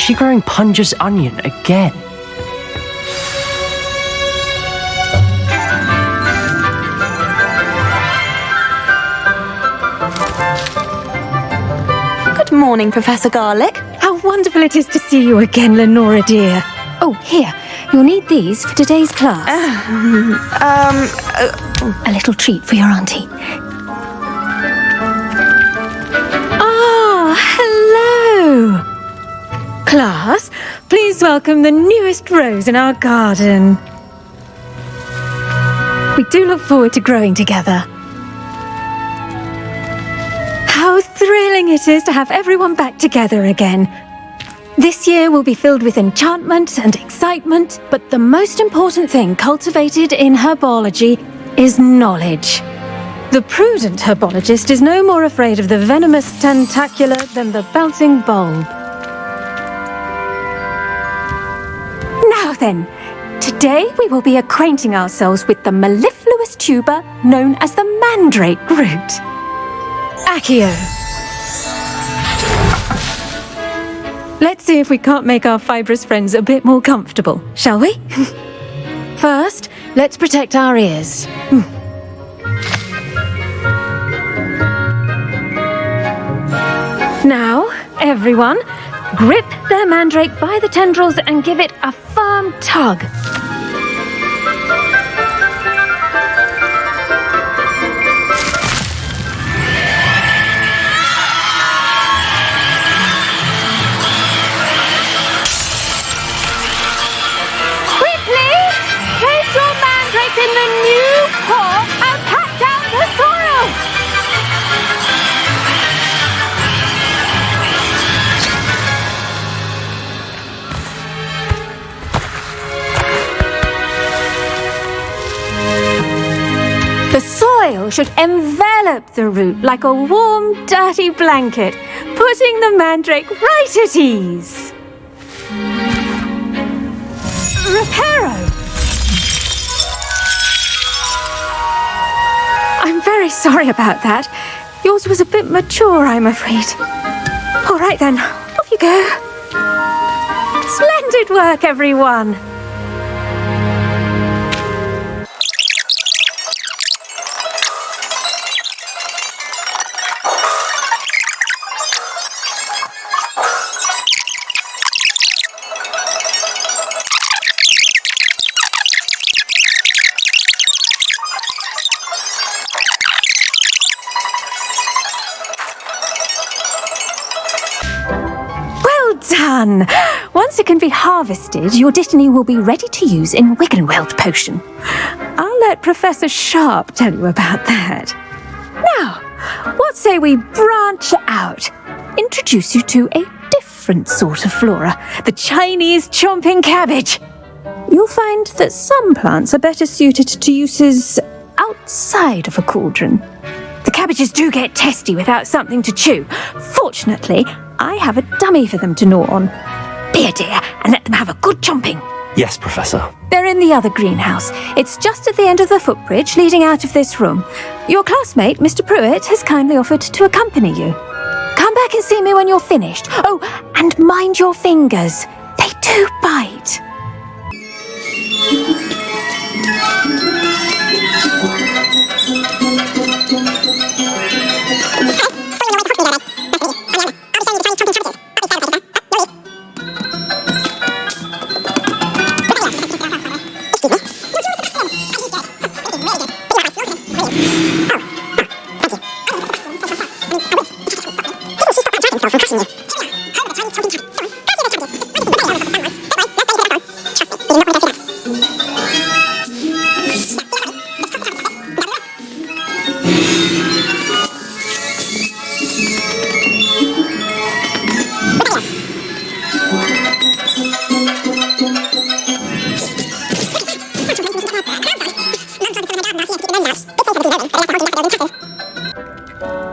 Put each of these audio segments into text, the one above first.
she growing Punja's onion again? Good morning, Professor Garlick. How wonderful it is to see you again, Lenora dear. Oh, here, you'll need these for today's class. A little treat for your auntie. Ah, hello. Class, please welcome the newest rose in our garden. We do look forward to growing together. How thrilling it is to have everyone back together again. This year will be filled with enchantment and excitement, but the most important thing cultivated in herbology is knowledge. The prudent herbologist is no more afraid of the venomous tentacula than the bouncing bulb. Now then, today we will be acquainting ourselves with the mellifluous tuber known as the mandrake root. Accio. Let's see if we can't make our fibrous friends a bit more comfortable, shall we? First, let's protect our ears. Now, everyone, grip their mandrake by the tendrils and give it a firm tug. In the new pot and pat down the soil! The soil should envelop the root like a warm, dirty blanket, putting the mandrake right at ease. Reparo! I'm very sorry about that. Yours was a bit mature, I'm afraid. All right then, off you go. Splendid work, everyone. Done! Once it can be harvested, your Dittany will be ready to use in Wiggenweld potion. I'll let Professor Sharp tell you about that. Now, what say we branch out? Introduce you to a different sort of flora, the Chinese chomping cabbage. You'll find that some plants are better suited to uses outside of a cauldron. The cabbages do get testy without something to chew. Fortunately, I have a dummy for them to gnaw on. Be a dear and let them have a good chomping. Yes, Professor. They're in the other greenhouse. It's just at the end of the footbridge leading out of this room. Your classmate, Mr. Pruitt, has kindly offered to accompany you. Come back and see me when you're finished. Oh, and mind your fingers. They do bite.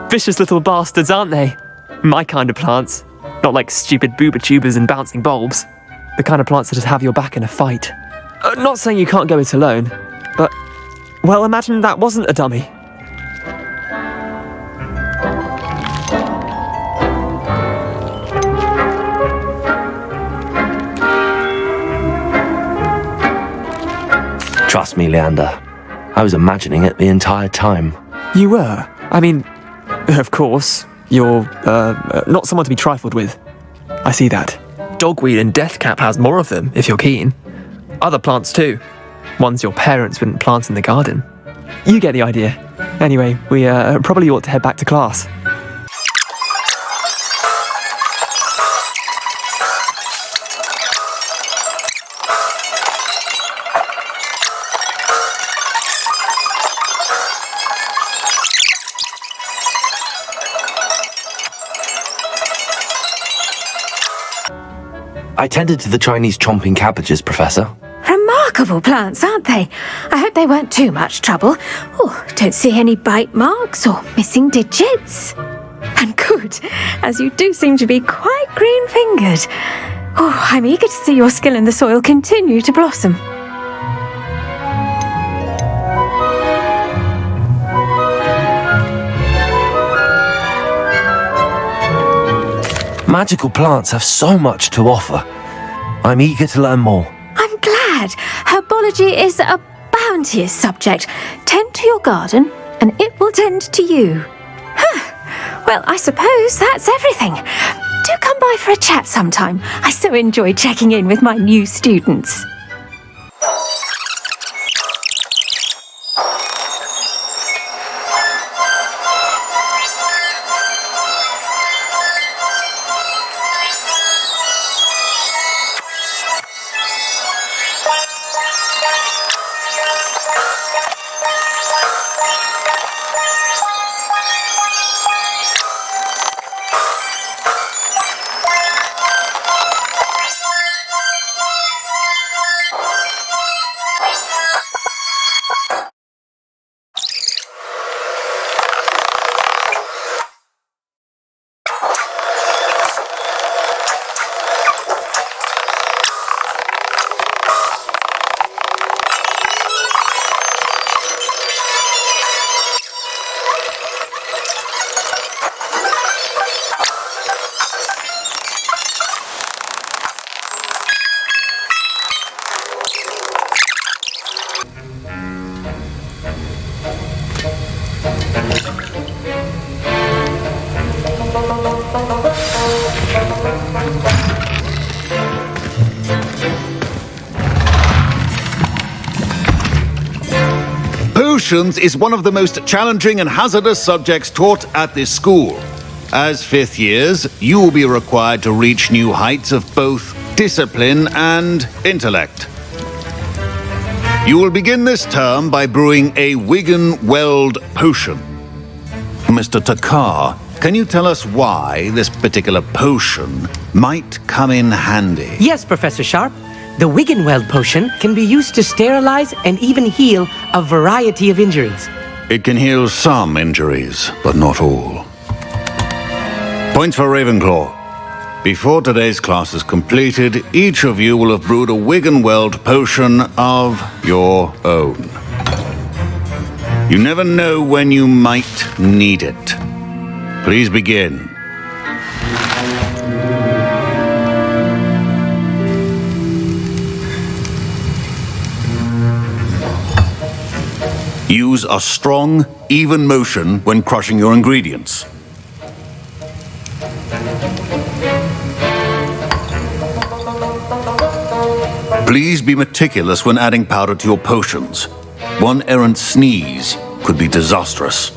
Vicious little bastards, aren't they? My kind of plants. Not like stupid booba tubers and bouncing bulbs. The kind of plants that just have your back in a fight. Not saying you can't go it alone, but, well, imagine that wasn't a dummy. Trust me, Leander. I was imagining it the entire time. You were? I mean, of course, you're, not someone to be trifled with. I see that. Dogweed and deathcap has more of them, if you're keen. Other plants too. Ones your parents wouldn't plant in the garden. You get the idea. Anyway, we probably ought to head back to class. I tended to the Chinese chomping cabbages, Professor. Remarkable plants, aren't they? I hope they weren't too much trouble. Oh, don't see any bite marks or missing digits. And good, as you do seem to be quite green-fingered. Oh, I'm eager to see your skill in the soil continue to blossom. Magical plants have so much to offer. I'm eager to learn more. I'm glad. Herbology is a bounteous subject. Tend to your garden, and it will tend to you. Huh. Well, I suppose that's everything. Do come by for a chat sometime. I so enjoy checking in with my new students. Potions is one of the most challenging and hazardous subjects taught at this school. As fifth years, you will be required to reach new heights of both discipline and intellect. You will begin this term by brewing a Wiggenweld potion. Mr. Takar, can you tell us why this particular potion might come in handy? Yes, Professor Sharp. The Wiggenweld potion can be used to sterilize and even heal a variety of injuries. It can heal some injuries, but not all. Points for Ravenclaw. Before today's class is completed, each of you will have brewed a Wiggenweld potion of your own. You never know when you might need it. Please begin. Use a strong, even motion when crushing your ingredients. Please be meticulous when adding powder to your potions. One errant sneeze could be disastrous.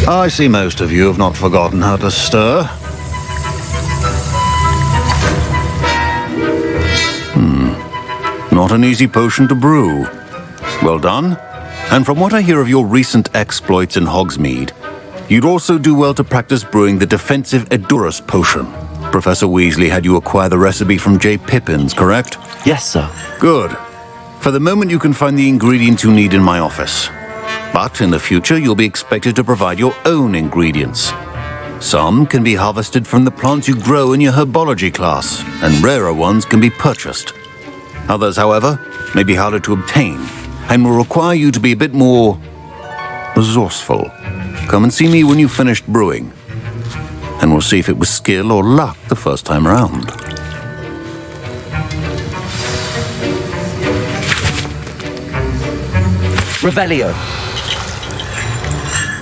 I see most of you have not forgotten how to stir. Not an easy potion to brew. Well done. And from what I hear of your recent exploits in Hogsmeade, you'd also do well to practice brewing the defensive Edurus potion. Professor Weasley had you acquire the recipe from J. Pippin's, correct? Yes, sir. Good. For the moment, you can find the ingredients you need in my office. But in the future, you'll be expected to provide your own ingredients. Some can be harvested from the plants you grow in your herbology class, and rarer ones can be purchased. Others, however, may be harder to obtain, and will require you to be a bit more resourceful. Come and see me when you've finished brewing, and we'll see if it was skill or luck the first time around. Revelio.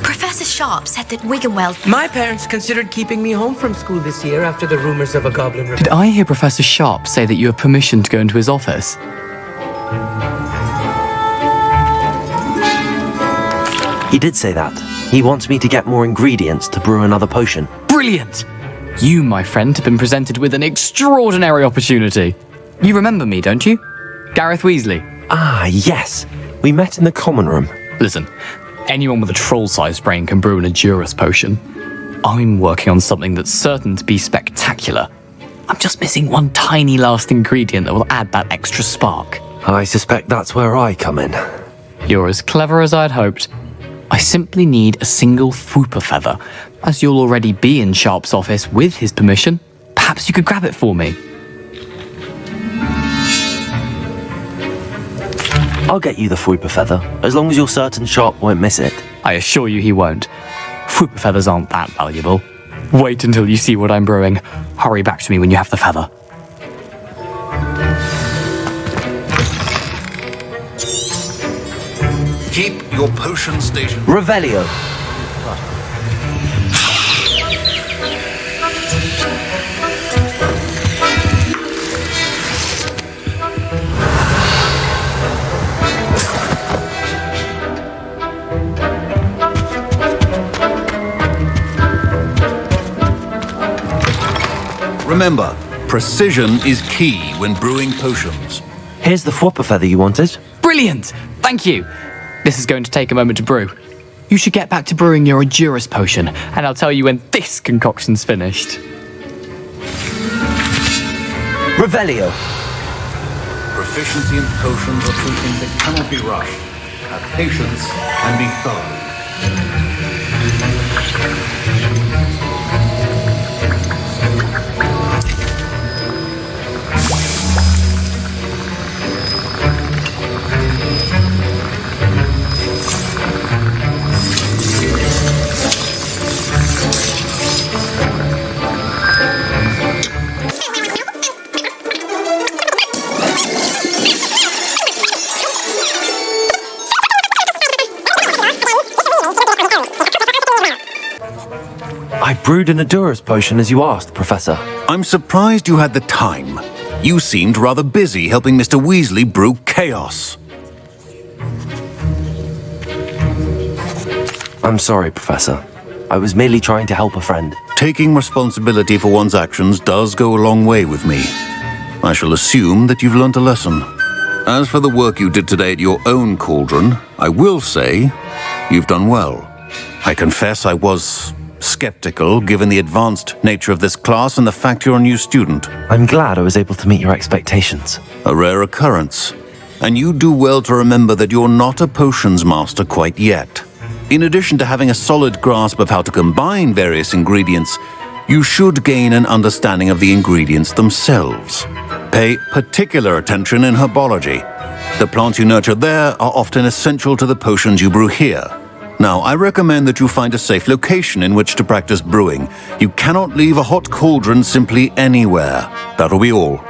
Professor Sharp said that Wiggenweld. My parents considered keeping me home from school this year after the rumors of a goblin Did I hear Professor Sharp say that you have permission to go into his office? He did say that. He wants me to get more ingredients to brew another potion. Brilliant! You, my friend, have been presented with an extraordinary opportunity. You remember me, don't you? Gareth Weasley. Ah, yes. We met in the common room. Listen, anyone with a troll-sized brain can brew an Edurus potion. I'm working on something that's certain to be spectacular. I'm just missing one tiny last ingredient that will add that extra spark. I suspect that's where I come in. You're as clever as I'd hoped. I simply need a single Fwooper feather. As you'll already be in Sharp's office with his permission, perhaps you could grab it for me. I'll get you the Fwooper feather, as long as you're certain Sharp won't miss it. I assure you he won't. Fwooper feathers aren't that valuable. Wait until you see what I'm brewing. Hurry back to me when you have the feather. Keep your potion station. Revelio. Remember, precision is key when brewing potions. Here's the Fwooper feather you wanted. Brilliant! Thank you! This is going to take a moment to brew. You should get back to brewing your Edurus potion, and I'll tell you when this concoction's finished. Revelio. Proficiency in potions are two things that cannot be rushed. Have patience and be thorough. I brewed an Edurus potion as you asked, Professor. I'm surprised you had the time. You seemed rather busy helping Mr. Weasley brew chaos. I'm sorry, Professor. I was merely trying to help a friend. Taking responsibility for one's actions does go a long way with me. I shall assume that you've learnt a lesson. As for the work you did today at your own cauldron, I will say you've done well. I confess I was skeptical given the advanced nature of this class and the fact you're a new student. I'm glad I was able to meet your expectations. A rare occurrence. And you do well to remember that you're not a potions master quite yet. In addition to having a solid grasp of how to combine various ingredients, you should gain an understanding of the ingredients themselves. Pay particular attention in herbology. The plants you nurture there are often essential to the potions you brew here. Now, I recommend that you find a safe location in which to practice brewing. You cannot leave a hot cauldron simply anywhere. That'll be all.